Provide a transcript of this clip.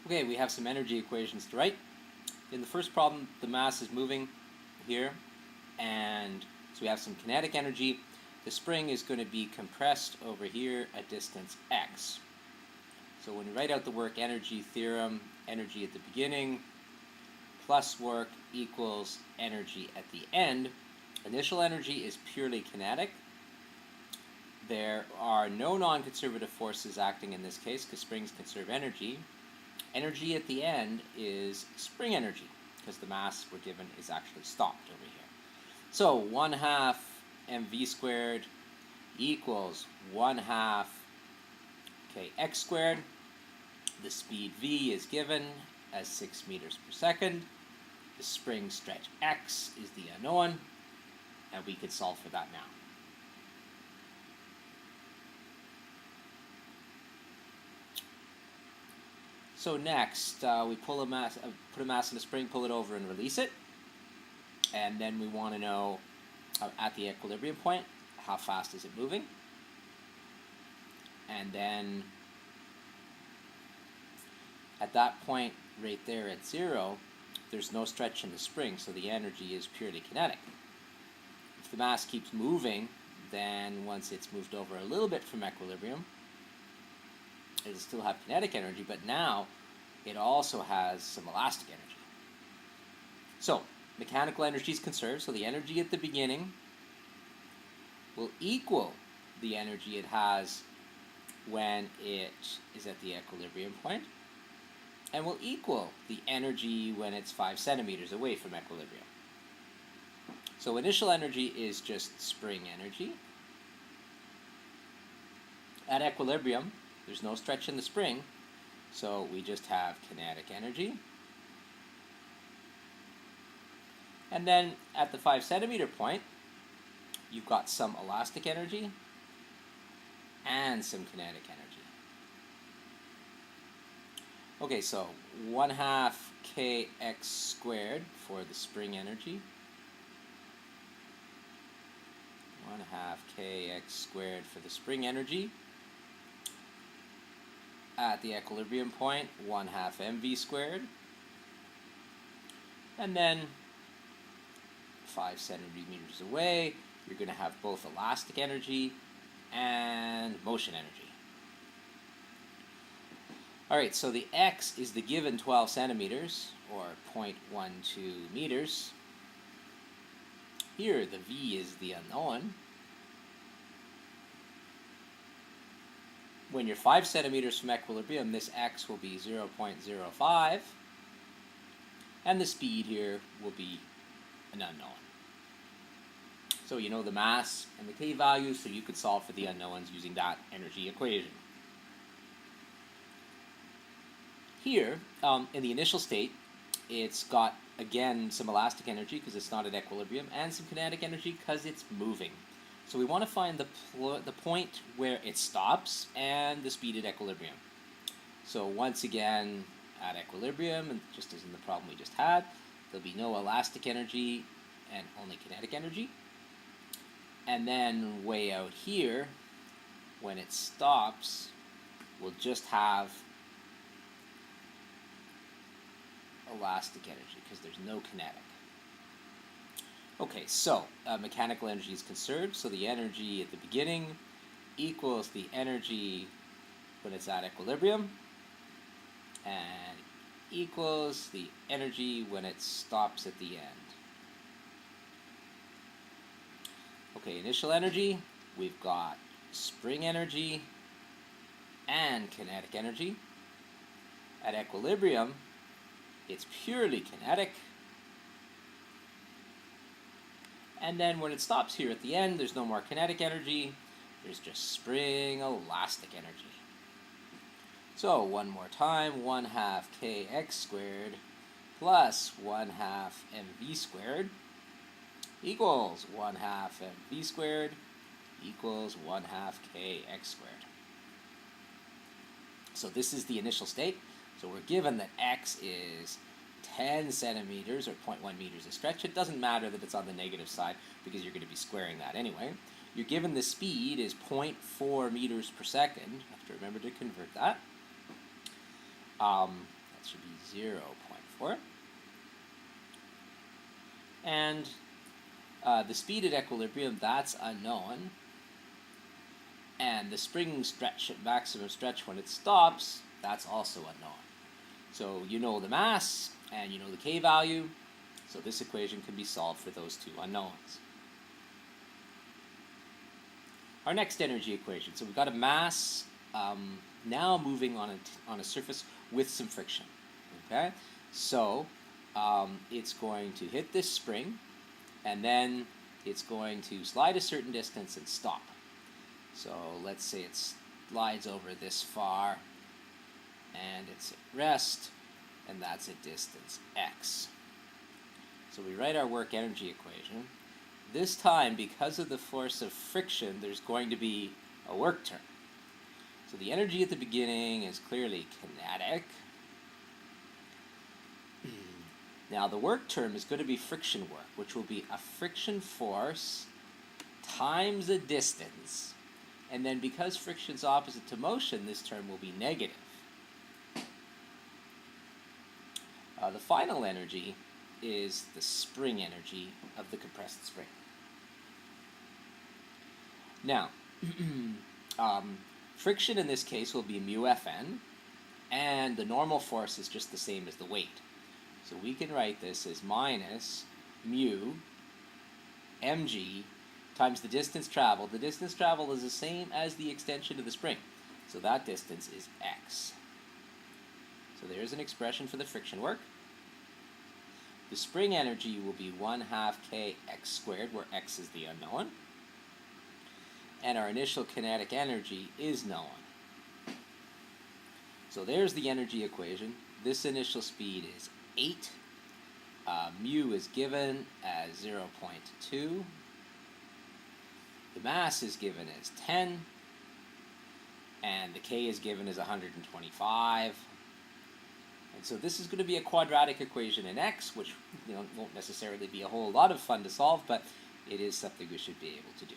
Okay, we have some energy equations to write. In the first problem, the mass is moving here, and so we have some kinetic energy. The spring is going to be compressed over here at distance x. So when we write out the work energy theorem, energy at the beginning plus work equals energy at the end. Initial energy is purely kinetic. There are no non-conservative forces acting in this case because springs conserve energy. Energy at the end is spring energy because the mass we're given is actually stopped over here. So 1/2 mv squared equals 1/2 kx squared. The speed v is given as 6 meters per second. The spring stretch x is the unknown, and we could solve for that now. So next, we put a mass in a spring, pull it over, and release it. And then we want to know, at the equilibrium point, how fast is it moving? And then, at that point, right there at 0, there's no stretch in the spring, so the energy is purely kinetic. If the mass keeps moving, then once it's moved over a little bit from equilibrium, it'll still have kinetic energy, but now it also has some elastic energy. So mechanical energy is conserved, so the energy at the beginning will equal the energy it has when it is at the equilibrium point, and will equal the energy when it's 5 centimeters away from equilibrium. So initial energy is just spring energy. At equilibrium, there's no stretch in the spring, so we just have kinetic energy. And then at the 5 centimeter point, you've got some elastic energy and some kinetic energy. Okay, so 1/2 kx squared for the spring energy. 1/2 kx squared for the spring energy. At the equilibrium point, 1/2 mv squared. And then 5 centimeters away, you're going to have both elastic energy and motion energy. Alright, so the x is the given 12 centimeters, or 0.12 meters. Here, the v is the unknown. When you're 5 centimeters from equilibrium, this x will be 0.05, and the speed here will be an unknown. So you know the mass and the k values, so you could solve for the unknowns using that energy equation. Here, in the initial state, it's got, again, some elastic energy because it's not at equilibrium, and some kinetic energy because it's moving. So we want to find the point where it stops and the speed at equilibrium. So once again, at equilibrium, and just as in the problem we just had, there'll be no elastic energy and only kinetic energy. And then way out here, when it stops, we'll just have elastic energy because there's no kinetic. Okay, so mechanical energy is conserved, so the energy at the beginning equals the energy when it's at equilibrium, and equals the energy when it stops at the end. Okay, initial energy, we've got spring energy and kinetic energy. At equilibrium, it's purely kinetic. And then when it stops here at the end, there's no more kinetic energy. There's just spring elastic energy. So one more time, 1/2 kx squared plus 1/2 mv squared equals 1/2 mv squared equals 1/2 kx squared. So this is the initial state. So we're given that x is 10 centimeters, or 0.1 meters of stretch. It doesn't matter that it's on the negative side because you're going to be squaring that anyway. You're given the speed is 0.4 meters per second. You have to remember to convert that. That's should be 0.4. And the speed at equilibrium, that's unknown. And the spring stretch at maximum stretch when it stops, that's also unknown. So you know the mass, and you know the K value, so this equation can be solved for those two unknowns. Our next energy equation, so we've got a mass now moving on a surface with some friction. Okay, so it's going to hit this spring, and then it's going to slide a certain distance and stop. So let's say it slides over this far, and it's at rest, and that's a distance x. So we write our work energy equation. This time, because of the force of friction, there's going to be a work term. So the energy at the beginning is clearly kinetic. Now the work term is going to be friction work, which will be a friction force times a distance. And then because friction is opposite to motion, this term will be negative. The final energy is the spring energy of the compressed spring. Now, friction in this case will be mu Fn, and the normal force is just the same as the weight. So we can write this as minus mu mg times the distance traveled. The distance traveled is the same as the extension of the spring, so that distance is x. So there's an expression for the friction work. The spring energy will be 1/2 kx squared, where x is the unknown. And our initial kinetic energy is known. So there's the energy equation. This initial speed is 8. Mu is given as 0.2. The mass is given as 10. And the K is given as 125. And so this is going to be a quadratic equation in x, which won't necessarily be a whole lot of fun to solve, but it is something we should be able to do.